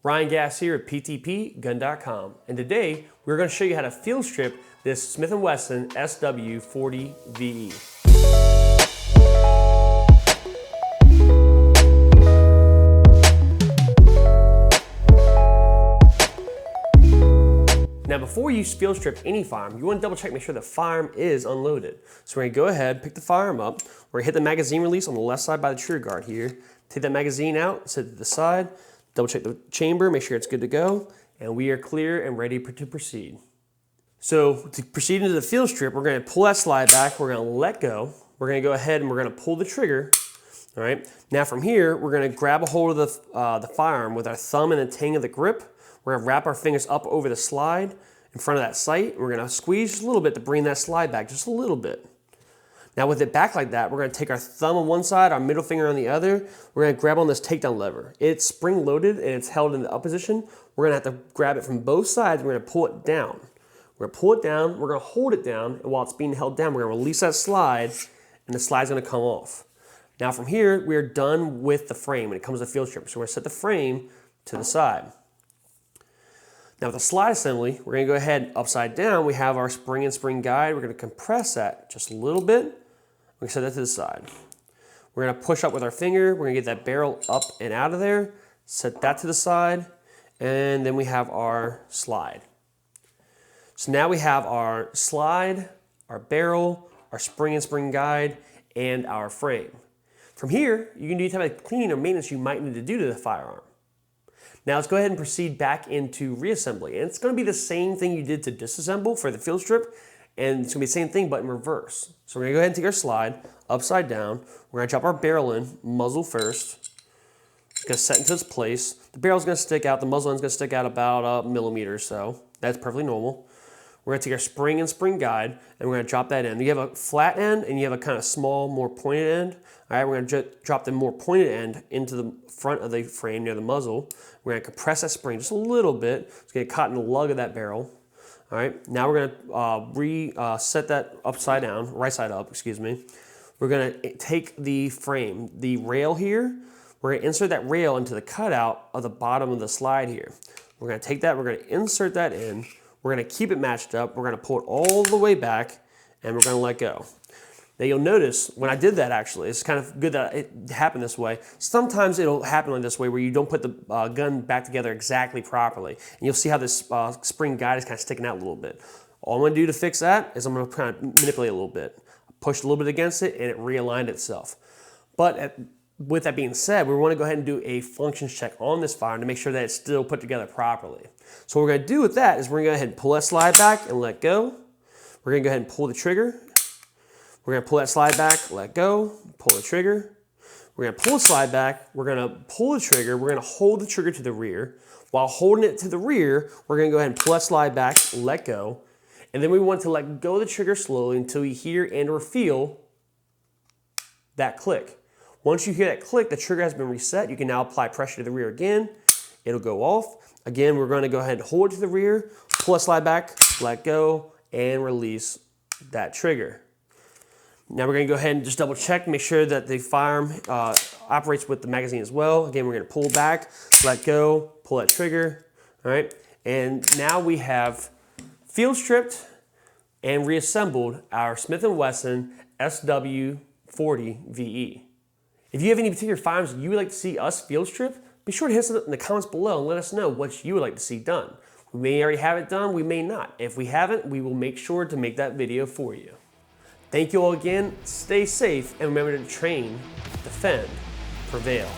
Ryan Gass here at PTPGun.com, and today we're going to show you how to field strip this Smith & Wesson SW40 VE. Now before you field strip any firearm, you want to double check, make sure the firearm is unloaded. So we're going to go ahead, pick the firearm up, we're going to hit the magazine release on the left side by the trigger guard here, take that magazine out, set it to the side, double check the chamber, make sure it's good to go, and we are clear and ready to proceed. So to proceed into the field strip, we're going to pull that slide back, we're going to let go, we're going to go ahead and we're going to pull the trigger. All right. Now from here, we're going to grab a hold of the firearm with our thumb and the tang of the grip. We're going to wrap our fingers up over the slide in front of that sight. We're going to squeeze just a little bit to bring that slide back, just a little bit. Now with it back like that, we're going to take our thumb on one side, our middle finger on the other. We're going to grab on this takedown lever. It's spring loaded and it's held in the up position. We're going to have to grab it from both sides. We're going to pull it down. We're going to pull it down. We're going to hold it down. And while it's being held down, we're going to release that slide and the slide's going to come off. Now from here, we're done with the frame when it comes to field strip. So we're going to set the frame to the side. Now with the slide assembly, we're going to go ahead upside down. We have our spring and spring guide. We're going to compress that just a little bit. We're going to set that to the side. We're going to push up with our finger. We're going to get that barrel up and out of there. Set that to the side. And then we have our slide. So now we have our slide, our barrel, our spring and spring guide, and our frame. From here, you can do the type of cleaning or maintenance you might need to do to the firearm. Now let's go ahead and proceed back into reassembly. And it's going to be the same thing you did to disassemble for the field strip, and it's going to be the same thing but in reverse. So we're going to go ahead and take our slide upside down. We're going to drop our barrel in, muzzle first. It's going to set into its place. The barrel's going to stick out, the muzzle end's going to stick out about a millimeter or so. That's perfectly normal. We're going to take our spring and spring guide, and we're going to drop that in. You have a flat end, and you have a kind of small, more pointed end. All right, we're going to drop the more pointed end into the front of the frame near the muzzle. We're going to compress that spring just a little bit. It's going to get caught in the lug of that barrel. All right, now we're going to set that upside down, right side up, excuse me. We're going to take the frame, the rail here. We're going to insert that rail into the cutout of the bottom of the slide here. We're going to take that, we're going to insert that in. We're going to keep it matched up. We're going to pull it all the way back, and we're going to let go. Now you'll notice when I did that, actually, it's kind of good that it happened this way. Sometimes it'll happen like this way where you don't put the gun back together exactly properly. And you'll see how this spring guide is kind of sticking out a little bit. All I'm going to do to fix that is I'm going to kind of manipulate a little bit. Push a little bit against it, and it realigned itself. But with that being said, we want to go ahead and do a functions check on this firearm to make sure that it's still put together properly. So what we're going to do with that is we're going to go ahead and pull that slide back and let go. We're going to go ahead and pull the trigger. We're going to pull that slide back, let go, pull the trigger. We're going to pull the slide back. We're going to pull the trigger. We're going to hold the trigger to the rear. While holding it to the rear, we're going to go ahead and pull that slide back, let go. And then we want to let go of the trigger slowly until we hear and or feel that click. Once you hear that click, the trigger has been reset. You can now apply pressure to the rear again. It'll go off. Again, we're going to go ahead and hold it to the rear, pull that slide back, let go, and release that trigger. Now we're going to go ahead and just double check, make sure that the firearm operates with the magazine as well. Again, we're going to pull back, let go, pull that trigger. All right, and now we have field stripped and reassembled our Smith & Wesson SW40 VE. If you have any particular firearms you would like to see us field strip, be sure to hit us in the comments below and let us know what you would like to see done. We may already have it done, we may not. If we haven't, we will make sure to make that video for you. Thank you all again, stay safe, and remember to train, defend, prevail.